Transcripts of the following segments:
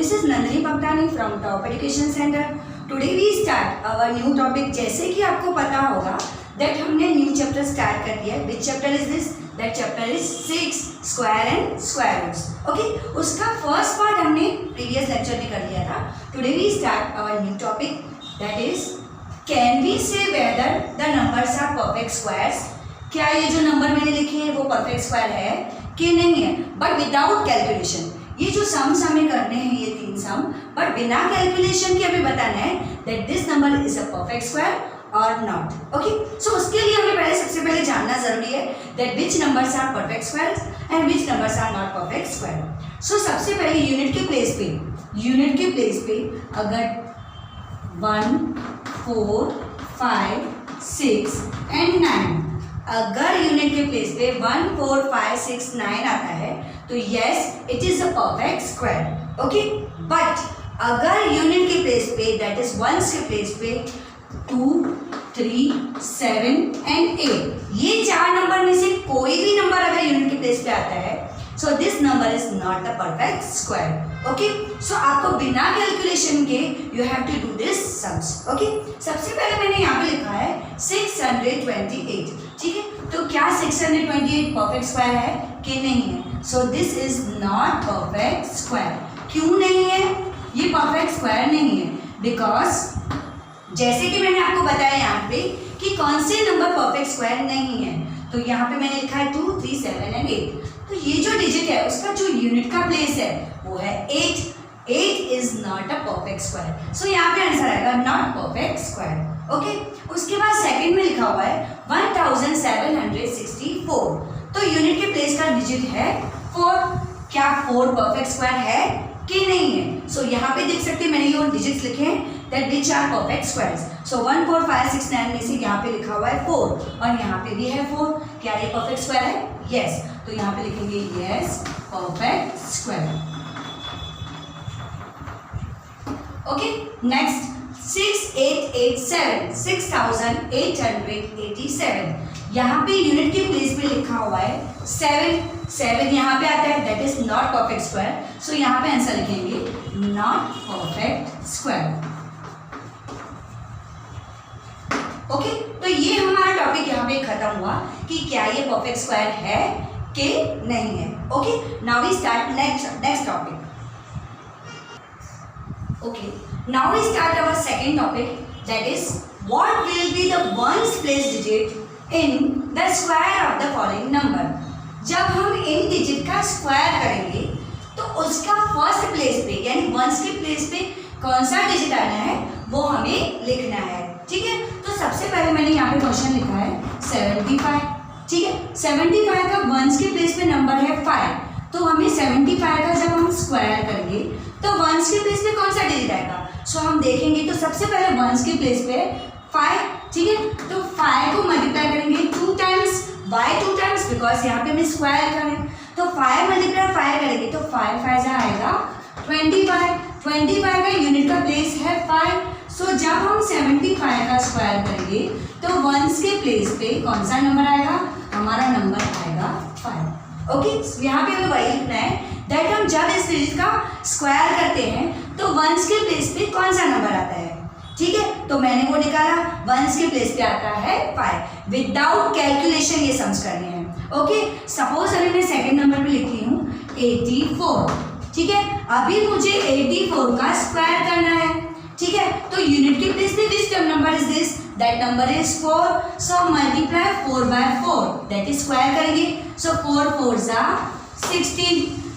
this is Nandini Bhagtani from Top Education Center. Today we start our new topic. जैसे कि आपको पता होगा that हमने new chapter start कर दिया है. Which chapter is this? That chapter is 6 square and square roots. Okay, उसका first part हमने previous lecture में कर लिया था. Today we start our new topic, that is can we say whether the numbers are perfect squares? क्या ये जो number मैंने लिखे हैं वो परफेक्ट स्क्वायर है कि नहीं है, बट विदाउट कैलकुलेशन. ये जो सम्स हमें करने हैं ये 3 सम, बट बिना कैलकुलेशन के हमें बताना है that this number is a perfect square और नॉट. ओके, सो उसके लिए हमें सबसे पहले जानना जरूरी है that which numbers are perfect squares and which numbers are not perfect square. So सबसे पहले यूनिट के प्लेस पे अगर 1, 4, 5, 6 एंड 9, अगर यूनिट के प्लेस पे 1, 4, 5, 6, 9 आता है तो yes it is a perfect square. Okay, but अगर यूनिट के प्लेस पे दैट इज वंस के प्लेस पे 2, 3, 7 एंड 8, ये 4 नंबर में से कोई भी नंबर अगर यूनिट के प्लेस पे आता है so this number is not the perfect square. Okay, so आपको बिना कैलकुलेशन के you have to do this sums. Okay, सबसे पहले मैंने यहाँ पे लिखा है 628. ठीक है, तो क्या 628 परफेक्ट स्क्वायर है कि नहीं है? So this is not perfect square. क्यों नहीं है? ये परफेक्ट स्क्वायर नहीं है बिकॉज जैसे कि मैंने आपको बताया यहाँ पे कि कौन से नंबर परफेक्ट स्क्वायर नहीं है. तो यहाँ पे मैंने लिखा है 2, 3, 7 एंड 8. तो ये जो डिजिट है उसका जो यूनिट का प्लेस है वो है 8. 8 is not a perfect square. So यहाँ पे आंसर आएगा नॉट परफेक्ट स्क्वायर. ओके, उसके बाद सेकंड में लिखा हुआ है 1764. तो यूनिट के प्लेस का डिजिट है 4. क्या 4 परफेक्ट स्क्वायर है कि नहीं है? सो यहाँ पे देख सकते हैं मैंने ये डिजिट्स लिखे हैं that which are perfect squares. So 1, 4, 5, 6, 9 में से यहाँ पे लिखा हुआ है 4 और यहाँ पे भी है 4. क्या ये परफेक्ट स्क्वायर है? यस. तो यहाँ पे लिखेंगे yes perfect square. Okay, next 6887, 6887. यहाँ पे यूनिट के प्लेस पे लिखा हुआ है 7 यहाँ पे आता है that is not perfect square. So यहाँ पे आंसर लिखेंगे नॉट परफेक्ट स्क्वायर. ओके, तो ये हमारा टॉपिक यहाँ पे खत्म हुआ कि क्या ये परफेक्ट स्क्वायर है कि नहीं है. Okay, now we start next topic. Okay, now we start our second topic, that is what will be the ones place digit in the square of the following number. जब हम इन digit का square करेंगे तो उसका first place पे यानी once के place पे कौन सा डिजिट आना है वो हमें लिखना है. ठीक है, तो सबसे पहले मैंने यहाँ पे क्वेश्चन लिखा है 75. ठीक है, 75 का वंस के प्लेस पे नंबर है 5. तो हमें 75 का जब हम स्क्वायर करेंगे तो वंस के प्लेस पे कौन सा डिजिट आएगा? सो हम देखेंगे तो सबसे पहले वंस के प्लेस पे 5. ठीक है, तो 5 को मल्टीप्लाई करेंगे 2 टाइम्स. Y 2 times? बिकॉज यहाँ पे हमें स्क्वायर करें. तो 5 मल्टीप्लाई 5 करेंगे तो 5 5 आएगा 25. 25 का यूनिट का प्लेस है 5. सो जब हम 75 का स्क्वायर करेंगे तो वंस के प्लेस पे कौन सा नंबर आएगा? हमारा नंबर आएगा 5. ओके, यहाँ पे हमें वही लिखना है दैट हम जब इस डिजिट का स्क्वायर करते हैं तो वंस के प्लेस पे कौन सा नंबर आता है. ठीक है, तो मैंने वो निकाला वंस के प्लेस पे आता है 5. विदाउट कैलकुलेशन ये सम्स करने हैं. ओके, सपोज अभी मैं सेकंड नंबर पे लिखी हूँ 84. ठीक है, अभी मुझे 84 का स्क्वायर करना है. ठीक है, तो यूनिट के प्लेस पे which number is this? That number is 4. So multiply 4 by 4 that is square करेंगे. सो 4 4 16.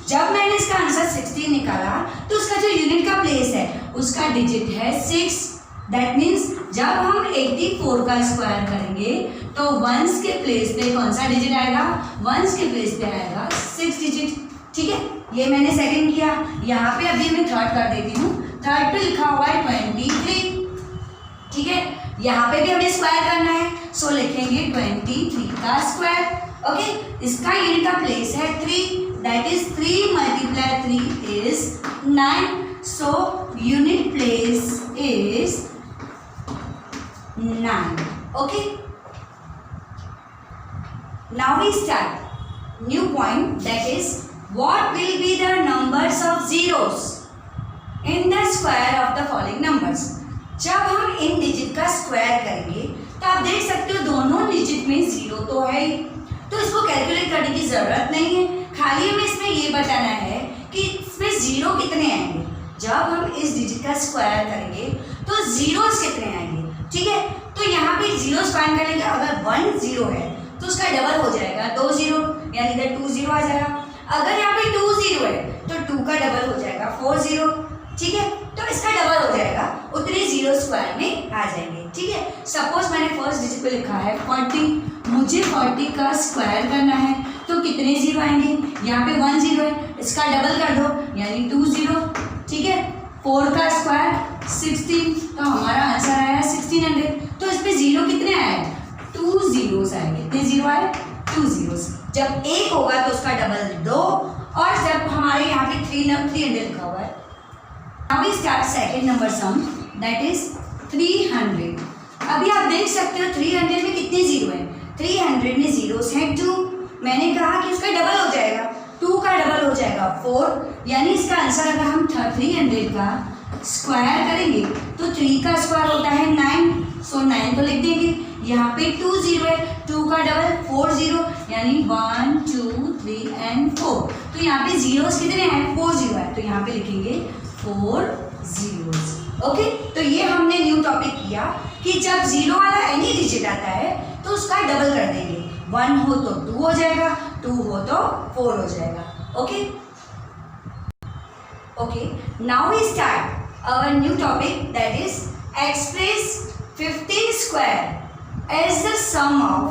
जब मैंने इसका आंसर 16 निकाला तो उसका जो यूनिट का प्लेस है उसका डिजिट है 6. दैट मीन्स जब हम 84 का स्क्वायर करेंगे तो वंस के प्लेस पे कौन सा डिजिट आएगा? वंस के प्लेस पे आएगा 6 डिजिट. ठीक है, ये मैंने सेकंड किया. यहाँ पे अभी मैं थर्ड कर देती हूँ. थर्ड पे लिखा हुआ है 23. ठीक है, यहाँ पे भी हमें स्क्वायर करना है. सो लिखेंगे 23 का स्क्वायर. ओके, इसका यूनिट का प्लेस है 3. That is 3 multiply 3 is 9. So unit place is 9. Okay, now we start new point that is what will be the numbers of zeros. The square of the following numbers. जब हम इन digit का square करेंगे तो आप देख सकते हो दोनों डिजिट में जीरो तो है ही, तो इसको कैलकुलेट करने की जरूरत नहीं है, खाली हमें इसमें ये बताना है कि इसमें जीरो कितने आएंगे। जब हम इस डिजिट का स्क्वायर करेंगे तो जीरोस कितने आएंगे, ठीक है। तो यहाँ पे जीरोस फाइंड करेंगे, अगर 1 0 है तो उसका डबल हो जाएगा 2 0, यानी इधर 2 0 आ जाएगा। अगर यहाँ पे 2 0 है तो 2 का डबल हो जाएगा 4 0, ठीक है। तो इसका डबल हो जाएगा, उतने जीरो स्क्वायर में आ जाएंगे, ठीक है। सपोज मैंने फर्स्ट डिजिट पे लिखा है 40, मुझे 40 का स्क्वायर करना है तो कितने जीरो आएंगे, यहाँ पे 1 0 है, इसका डबल कर दो यानी 2 0, ठीक है। 4 का स्क्वायर 16, तो हमारा आंसर आया 1600। तो इस पे जीरो कितने आए, 2 zeros आएंगे, कितने जीरो आए, 2 zeros। जब 1 होगा तो उसका डबल 2, और जब हमारे यहाँ पे 300 लिखा हुआ है, Now we start second number sum, that is 300। अभी आप देख सकते हो 300 में कितने जीरो हैं, 300 में जीरोस हैं 2। मैंने कहा कि इसका डबल हो जाएगा, 2 का डबल हो जाएगा 4, यानी इसका आंसर अगर हम 300 का स्क्वायर करेंगे तो 3 का स्क्वायर होता है 9, सो 9 तो लिख देंगे। यहाँ पे 2 0 है, 2 का डबल 4 0, यानी 1 2 3 and 4। तो यहाँ पे जीरोस कितने हैं, 4 0 है, तो यहाँ पे लिखेंगे 4 zeros। ओके, तो ये हमने न्यू टॉपिक किया कि जब जीरो वाला एनी डिजिट आता है तो उसका डबल कर देंगे, 1 हो तो 2 हो जाएगा, 2 हो तो 4 हो जाएगा। Okay okay, now we start our new topic, that is express 15 square as the sum of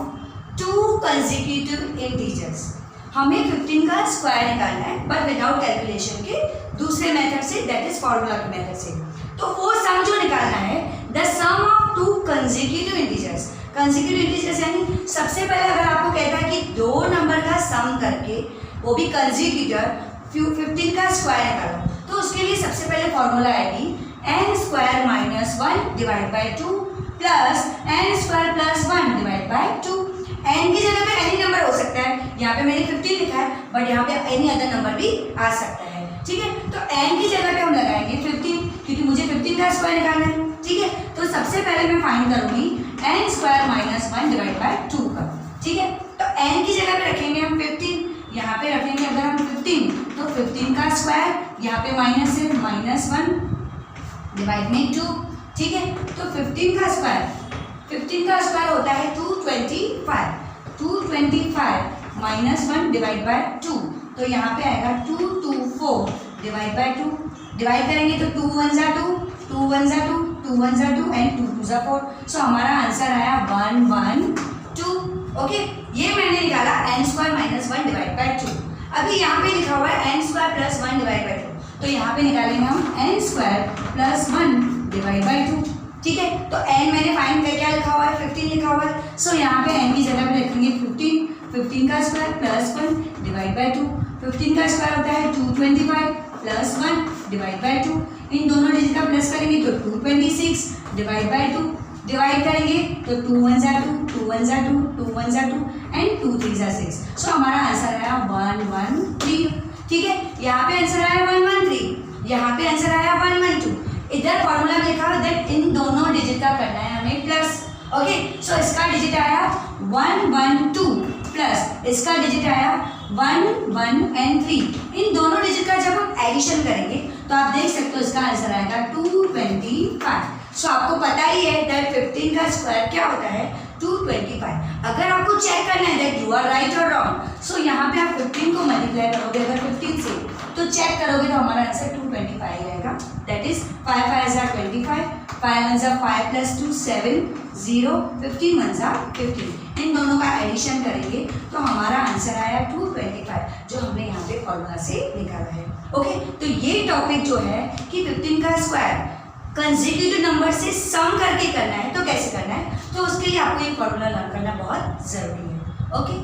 2 consecutive integers. हमें 15 का स्क्वायर निकालना है बट विदाउट कैलकुलेशन के दूसरे मेथड से, दैट इज फॉर्मूला के मेथड से। तो वो सम जो निकालना है, the sum of 2 consecutive integers. Consecutive integers यानी सबसे पहले अगर आपको कहता है कि 2 नंबर का सम करके, वो भी कंसेक्यूटिव 15 का स्क्वायर निकालो, तो उसके लिए सबसे पहले फॉर्मूला आएगी n square minus 1 divide by 2 plus n square plus 1 divide by 2। n की जगह पे एनी नंबर हो सकता है, यहाँ पे मैंने 15 लिखा है बट यहाँ पे एनी अदर नंबर भी आ सकता है, ठीक है। तो n की जगह पे हम लगाएंगे 15, क्योंकि मुझे 15 का स्क्वायर निकालना है, ठीक है। तो सबसे पहले मैं फाइंड करूंगी n square minus 1 divide by 2 का, ठीक है। तो n की जगह पे रखेंगे हम 15, यहाँ पे रखेंगे अगर हम 15 तो 15 का स्क्वायर, यहाँ पे माइनस है, माइनस 1 डिवाइड में 2, ठीक है। तो 15 का स्क्वायर होता है 225, 225 माइनस 1 डिवाइड बाय 2, तो यहाँ पे आएगा 224 डिवाइड बाय 2। डिवाइड करेंगे तो 2 1 जा 2, 2 1 जा 2, 2 1 जा 2 एंड 2 2 जा 4। सो हमारा आंसर आया 112। ओके, ये मैंने निकाला n square minus 1 divide by 2। अभी यहाँ पे लिखा हुआ है n square plus 1 divide by 2, तो यहाँ पे निकालेंगे हम n square plus 1 divide by 2, ठीक है। तो n मैंने फाइंड कर क्या लिखा हुआ है, 15 लिखा हुआ है। सो यहाँ पे n की जगह पे लिखेंगे 15, 15 का स्क्वायर प्लस 1 डिवाइड बाय 2। 15 का स्क्वायर होता है 225 प्लस 1 डिवाइड बाय 2। इन दोनों डिजिट का प्लस करेंगे तो 226 डिवाइड बाय 2। डिवाइड करेंगे तो 2 1 जा 2, 2 1 जा 2, 2 1 जा 2 एंड 2 3 जा 6। सो हमारा आंसर आया 113, ठीक है। यहाँ पे आंसर आया 113, यहाँ पे आंसर आया 112। इधर फॉर्मूला में लिखा दैट इन दोनों डिजिट का करना है हमें प्लस। ओके, सो इसका डिजिट आया 112 प्लस इसका डिजिट आया 1 1 एंड 3। इन दोनों डिजिट का जब हम एडिशन करेंगे तो आप देख सकते हो इसका आंसर आएगा 225। सो आपको पता ही है दैट 15 का स्क्वायर क्या होता है, 225। अगर आपको चेक करना है दैट यू आर राइट और रॉन्ग, सो यहाँ पे आप 15 को मल्टीप्लाई करोगे अगर 15 से, तो चेक करोगे तो हमारा आंसर 225 आएगा। That is 5 5 are 25, 5 1 are 5 plus 2 7 0, 15 1 are 15। इन दोनों का एडिशन करेंगे तो हमारा आंसर आया 225, जो हमने यहाँ पे फॉर्मूला से निकाला है। ओके, तो ये टॉपिक जो है कि 15 का स्क्वायर कंसेक्यूटिव नंबर से सम करके करना है, तो कैसे करना है, तो उसके लिए आपको ये फॉर्मूला लर्न करना बहुत जरूरी है। Okay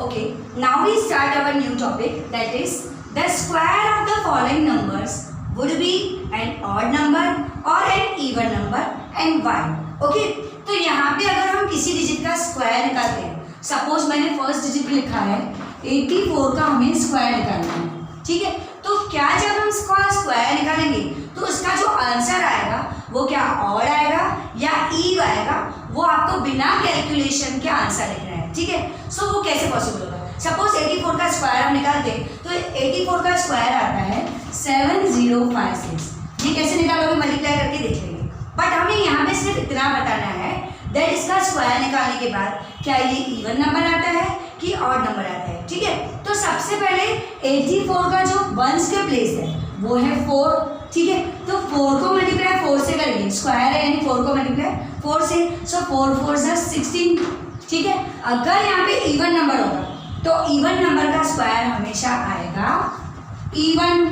okay, now we start our new topic, that is the square of the following numbers would be an odd number और an even number and Y. Okay, तो यहाँ पे अगर हम किसी डिजिट का स्क्वायर निकालते हैं, सपोज मैंने फर्स्ट डिजिट लिखा है 84 का हमें स्क्वायर निकालना है, ठीक है। तो क्या जब हम इसका स्क्वायर निकालेंगे तो उसका जो आंसर आएगा वो क्या ऑड आएगा या ईव आएगा, वो आपको बिना कैलकुलेशन के आंसर लिखना है, ठीक है। सो वो कैसे पॉसिबल होगा? सपोज 84 का स्क्वायर हम निकालते तो 84 का स्क्वायर आता है 7056। ये कैसे निकालोगे? मल्टीप्लाई करके देख लेंगे। बट हमें यहाँ पे सिर्फ इतना बताना है दैट इसका स्क्वायर निकालने के बाद क्या ये इवन नंबर आता है कि ऑड नंबर आता है, ठीक है। तो सबसे पहले 84 का जो वंस के प्लेस है वो है 4, ठीक है। तो 4 को मल्टीप्लाई 4 से करेंगे, स्क्वायर है यानी 4 को मल्टीप्लाई 4 से, सो 4 4 16, ठीक है। अगर यहाँ पे इवन नंबर होगा तो इवन नंबर का स्क्वायर हमेशा आएगा इवन,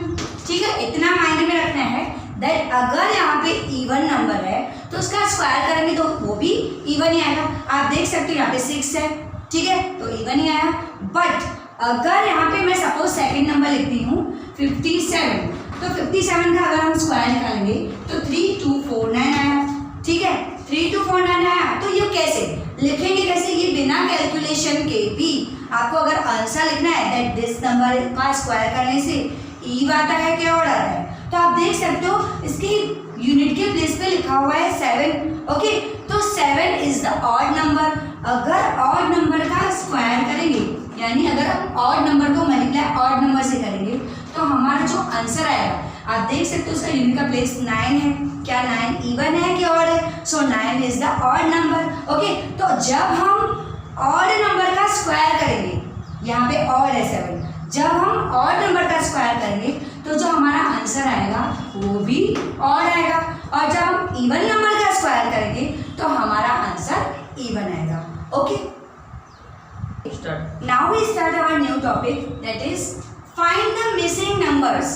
ठीक है। इतना माइंड में रखना है दैट अगर यहाँ पे इवन नंबर है तो उसका स्क्वायर करेंगे तो वो भी इवन ही आएगा। आप देख सकते हो यहाँ पे 6 है, ठीक है, तो इवन ही आया। बट अगर यहाँ पे मैं सपोज सेकंड नंबर लिखती हूँ 57, तो 57 का अगर हम स्क्वायर निकालेंगे तो 3249 आया, ठीक है, 3249 आया। तो ये कैसे लिखेंगे, कैसे? ये बिना कैलकुलेशन के भी आपको अगर आंसर लिखना है दैट दिस नंबर का स्क्वायर करने से ईव आता है क्या ऑड आता है, तो आप देख सकते हो इसकी यूनिट के प्लेस पे लिखा हुआ है 7, ओके। तो 7 इज द ऑड नंबर। अगर ऑड नंबर का स्क्वायर करेंगे यानी अगर हम ऑड नंबर को मल्टीप्लाई ऑड नंबर से करेंगे तो हमारा जो आंसर आएगा आप देख सकते हो उसका यूनिट का प्लेस 9 है। क्या 9 इवन है कि ऑड है? सो 9 is the odd number, okay. तो जब हम ऑड नंबर का स्क्वायर करेंगे, यहाँ पे ऑड है 7, जब हम ऑड नंबर का स्क्वायर करेंगे तो जो हमारा आंसर आएगा वो भी ऑड आएगा, और जब हम इवन नंबर का स्क्वायर करेंगे तो हमारा आंसर इवन आएगा, okay. Now we start our new topic that is find the missing numbers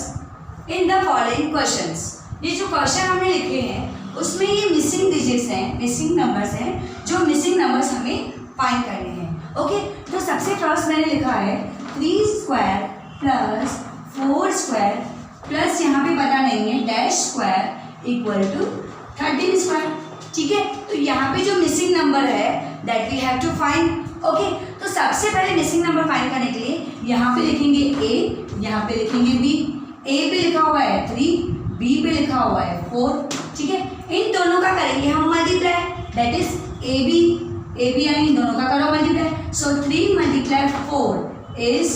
in the following questions. ये जो क्वेश्चन हमने लिखे हैं उसमें ये मिसिंग डिजिट्स हैं, मिसिंग नंबर्स हैं, जो मिसिंग नंबर्स हमें फाइंड करने हैं, ओके। तो सबसे फर्स्ट मैंने लिखा है 3 स्क्वायर प्लस 4 स्क्वायर प्लस यहाँ पे पता नहीं है dash square equal to 13 square, ठीक है। तो यहाँ पे जो मिसिंग नंबर है that we have to find, okay. तो सबसे पहले मिसिंग नंबर फाइंड करने के लिए यहाँ पे लिखेंगे ए, यहाँ पे लिखेंगे बी। ए पे लिखा हुआ है 3, बी पे लिखा हुआ है 4, ठीक है। इन दोनों का करेंगे हम multiply that is A B यानी इन दोनों का करो मल्टीप्लाई। सो 3 मल्टीप्लाई 4 इज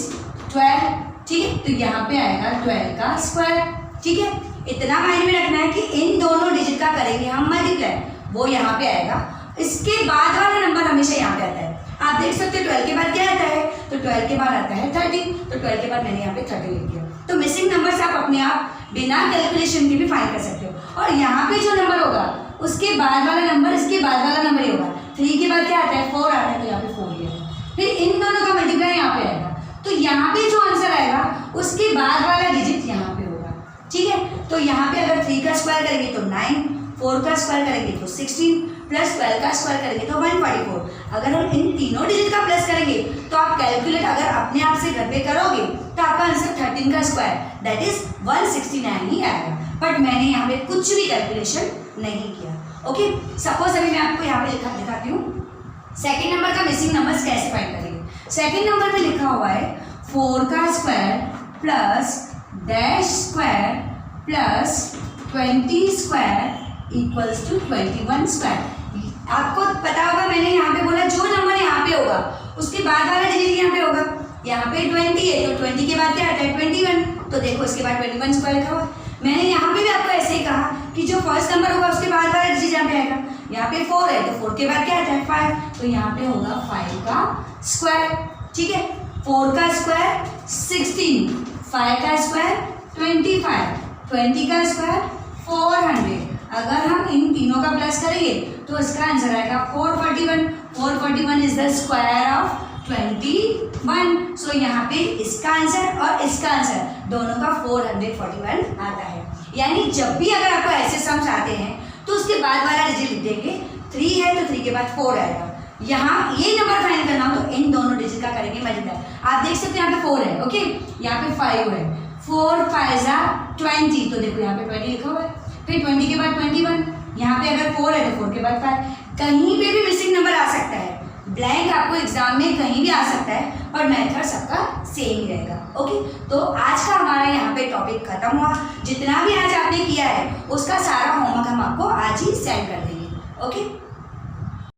12, ठीक है। तो यहाँ पे आएगा 12 का स्क्वायर, ठीक है। इतना माइंड में रखना है कि इन दोनों डिजिट का करेंगे हम मल्टीप्लाई, वो यहाँ पे आएगा। इसके बाद वाला नंबर हमेशा यहाँ पे आता है। आप देख सकते हो 12 के बाद क्या आता है, तो 12 के बाद आता है 13, तो 12 के बाद मैंने यहाँ पे 13 लिख दिया। तो मिसिंग नंबर्स आप अपने आप बिना कैलकुलेशन के भी फाइंड कर सकते हो। और यहाँ पे जो नंबर होगा उसके बाद वाला नंबर इसके बाद वाला नंबर ही होगा। 3 के बाद क्या आता है 4 आता है, तो यहाँ पे 4 ही है। फिर इन दोनों का मल्टीप्लाई यहाँ पे आएगा, तो यहाँ पे जो आंसर आएगा उसके बाद वाला डिजिट यहाँ पे होगा, ठीक है। तो यहाँ पे अगर 3 का स्क्वायर करेंगे तो 9, 4 का स्क्वायर करेंगे तो 16, प्लस 12 का स्क्वायर करेंगे तो 144। अगर हम इन तीनों डिजिट का प्लस करेंगे तो आप कैलकुलेट अगर अपने आप से घर पे करोगे तो आपका आंसर 13 का स्क्वायर दैट इज 169 ही आएगा। बट मैंने यहाँ पे कुछ भी कैलकुलेशन नहीं किया, ओके। सपोज अभी मैं आपको यहाँ पे दिखाती हूँ सेकेंड नंबर का मिसिंग नंबर्स कैसे फाइंड करेंगे। सेकेंड नंबर में लिखा हुआ है 4 का square plus dash square plus 20 square equals to 21 square. आपको पता होगा मैंने यहाँ पे बोला जो नंबर यहाँ पे होगा उसके बाद वाला डिजिट यहाँ पे होगा। यहाँ पे 20 है तो 20 के बाद क्या आता है 21, तो देखो इसके बाद 21 स्क्वायर लिखा हुआ। मैंने यहाँ पे भी आपको ऐसे ही कहा कि जो फर्स्ट नंबर होगा उसके बाद वाला डिजिट यहाँ पे आएगा। यहाँ पे 4 है तो 4 के बाद क्या आता है 5, तो यहाँ पे होगा 5 का स्क्वायर, ठीक है। 4 का स्क्वायर 16, 5 का स्क्वायर 25, 20 का स्क्वायर 400। अगर हम इन तीनों का प्लस करेंगे तो इसका आंसर आएगा 441। 441 इज द स्क्वायर ऑफ 21। सो यहाँ पे इसका आंसर और इसका आंसर दोनों का 441 आता है। यानी जब भी अगर आपको ऐसे सम्स आते हैं तो उसके बाद वाला डिजिट लिख देंगे। 3 है तो 3 के बाद 4 आएगा। यहाँ ये नंबर फाइंड करना हो तो इन दोनों डिजिट का करेंगे मल्टीप्लाई। आप देख सकते हैं यहाँ पे 4 है, ओके, यहाँ पे 5 है। 4 5 20, तो देखो यहाँ पे 20 लिखा हुआ है। फिर 20 के बाद 21, यहाँ पे अगर 4 है तो 4 के बाद 5। कहीं पे भी मिसिंग नंबर आ सकता है ब्लैंक आपको एग्जाम में कहीं भी आ सकता है और मेथड सबका सेम ही रहेगा। ओके, तो आज का हमारा यहाँ पे टॉपिक खत्म हुआ। जितना भी आज आपने किया है उसका सारा होमवर्क हम आपको आज ही सेंड कर देंगे। ओके।